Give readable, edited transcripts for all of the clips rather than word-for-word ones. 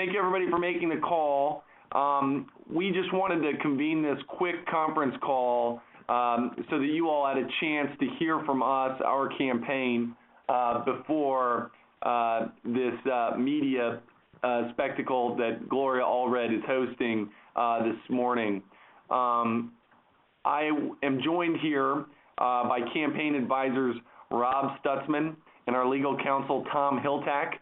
Thank you, everybody, for making the call. We just wanted to convene this quick conference call so that you all had a chance to hear from us, our campaign, before this media spectacle that Gloria Allred is hosting this morning. I am joined here by campaign advisors Rob Stutzman and our legal counsel Tom Hiltack.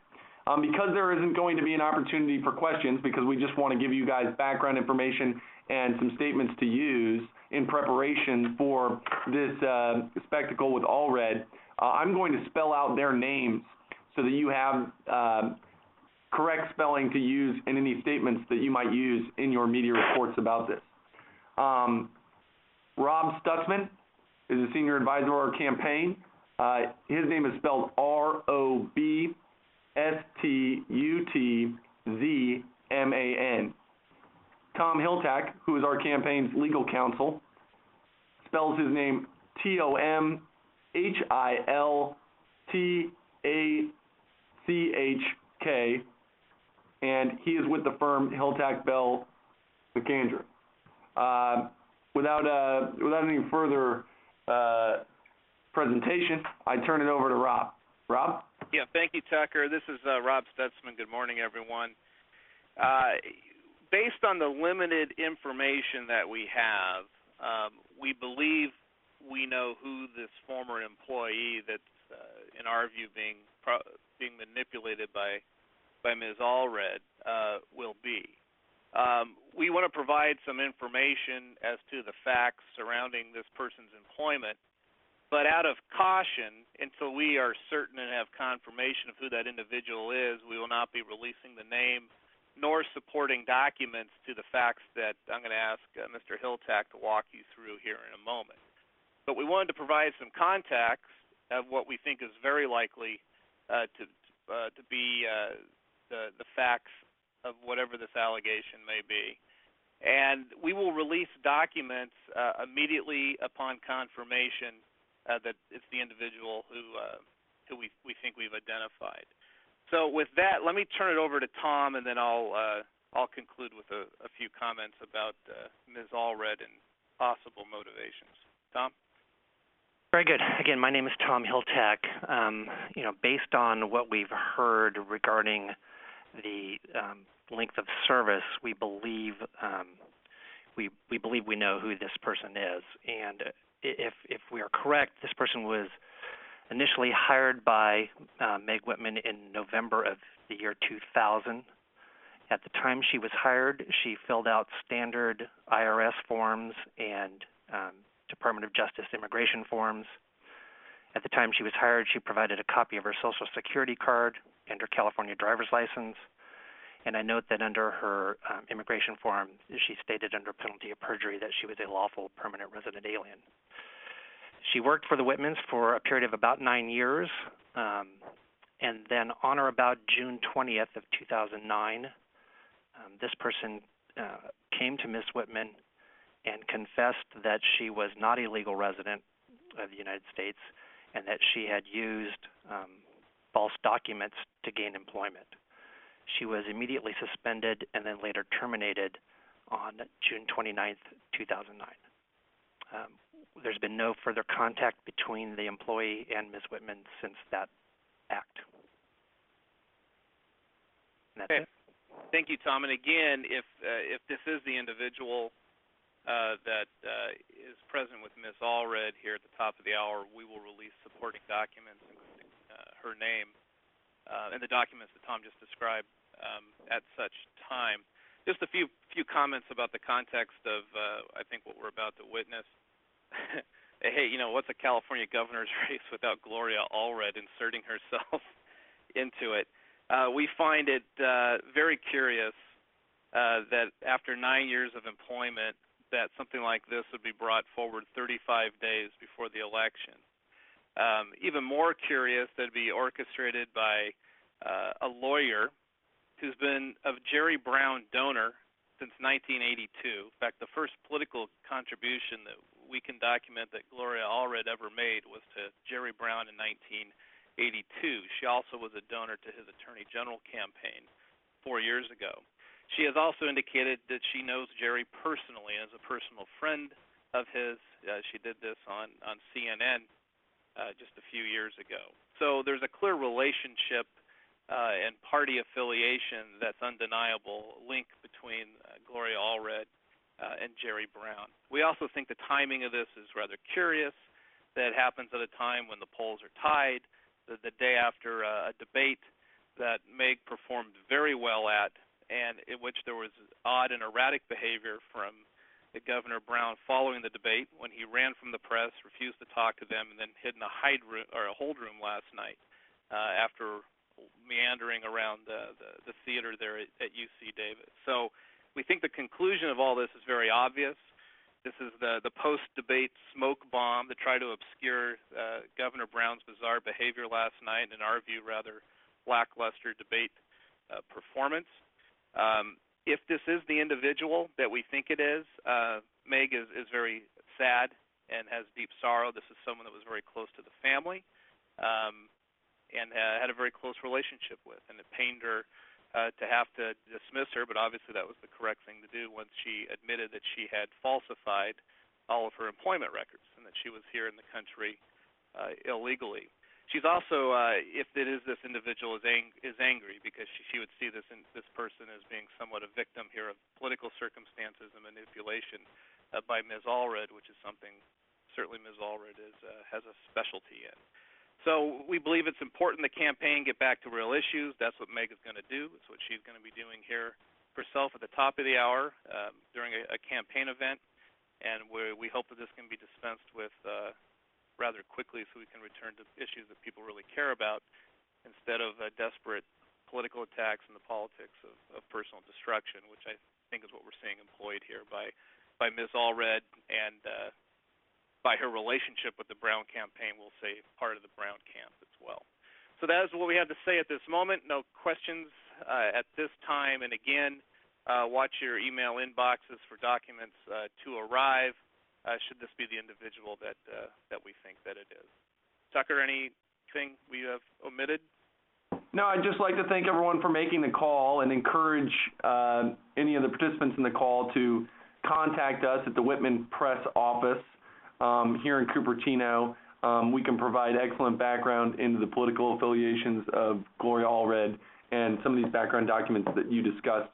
Because there isn't going to be an opportunity for questions, because we just want to give you guys background information and some statements to use in preparation for this spectacle with Allred, I'm going to spell out their names so that you have correct spelling to use in any statements that you might use in your media reports about this. Rob Stutzman is a senior advisor of our campaign. His name is spelled R-O-B-S-T-U-T-Z-M-A-N. Tom Hiltack, who is our campaign's legal counsel, spells his name T-O-M-H-I-L-T-A-C-H-K, and he is with the firm Hiltack Bell McAndrew. Without any further presentation, I turn it over to Rob. Rob? Yeah, thank you, Tucker. This is Rob Stutzman. Good morning, everyone. Based on the limited information that we have, we believe we know who this former employee that's, in our view, being manipulated by Ms. Allred will be. We want to provide some information as to the facts surrounding this person's employment, but out of caution, until we are certain and have confirmation of who that individual is, we will not be releasing the name nor supporting documents to the facts that I'm going to ask Mr. Hiltack to walk you through here in a moment. But we wanted to provide some context of what we think is very likely to be the facts of whatever this allegation may be. And we will release documents immediately upon confirmation that it's the individual who we think we've identified. So with that, let me turn it over to Tom, and then I'll conclude with a few comments about Ms. Allred and possible motivations. Tom? Very good. Again, my name is Tom Hiltack. Based on what we've heard regarding the length of service, we believe we know who this person is, and if we are correct, this person was initially hired by Meg Whitman in November of the year 2000. At the time she was hired, she filled out standard IRS forms and Department of Justice immigration forms. At the time she was hired, she provided a copy of her Social Security card and her California driver's license. And I note that under her immigration form, she stated under penalty of perjury that she was a lawful permanent resident alien. She worked for the Whitmans for a period of about 9 years, and then on or about June 20th of 2009, this person came to Ms. Whitman and confessed that she was not a legal resident of the United States and that she had used false documents to gain employment. She was immediately suspended and then later terminated on June 29th, 2009. There's been no further contact between the employee and Ms. Whitman since that act. And that's it. Thank you, Tom. And again, if this is the individual that is present with Ms. Allred here at the top of the hour, we will release supporting documents, including her name and the documents that Tom just described at such time. Just a few comments about the context of, I think, what we're about to witness. Hey, what's a California governor's race without Gloria Allred inserting herself into it? We find it very curious that after 9 years of employment, that something like this would be brought forward 35 days before the election. Even more curious that it'd be orchestrated by a lawyer who's been a Jerry Brown donor since 1982. In fact, the first political contribution that we can document that Gloria Allred ever made was to Jerry Brown in 1982. She also was a donor to his Attorney General campaign 4 years ago. She has also indicated that she knows Jerry personally as a personal friend of his. She did this on CNN just a few years ago. So there's a clear relationship and party affiliation that's undeniable link between Gloria Allred and Jerry Brown. We also think the timing of this is rather curious, that it happens at a time when the polls are tied, the day after a debate that Meg performed very well at, and in which there was odd and erratic behavior from Governor Brown following the debate when he ran from the press, refused to talk to them, and then hid in a hold room last night after meandering around the theater there at UC Davis. So we think the conclusion of all this is very obvious. This is the post-debate smoke bomb to try to obscure Governor Brown's bizarre behavior last night, and in our view, rather lackluster debate performance. If this is the individual that we think it is, Meg is very sad and has deep sorrow. This is someone that was very close to the family and had a very close relationship with, and it pained her to have to dismiss her, but obviously that was the correct thing to do once she admitted that she had falsified all of her employment records and that she was here in the country illegally. She's also, if it is this individual, is angry because she would see this person as being somewhat a victim here of political circumstances and manipulation by Ms. Allred, which is something certainly Ms. Allred has a specialty in. So we believe it's important the campaign get back to real issues. That's what Meg is going to do. It's what she's going to be doing here herself at the top of the hour during a campaign event, and we hope that this can be dispensed with rather quickly so we can return to issues that people really care about instead of desperate political attacks and the politics of personal destruction, which I think is what we're seeing employed here by Ms. Allred and by her relationship with the Brown campaign, we'll say part of the Brown camp as well. So that is what we have to say at this moment. No questions at this time. And again, watch your email inboxes for documents to arrive. Should this be the individual that we think that it is. Tucker, anything we have omitted? No, I'd just like to thank everyone for making the call and encourage any of the participants in the call to contact us at the Whitman Press Office here in Cupertino. We can provide excellent background into the political affiliations of Gloria Allred and some of these background documents that you discussed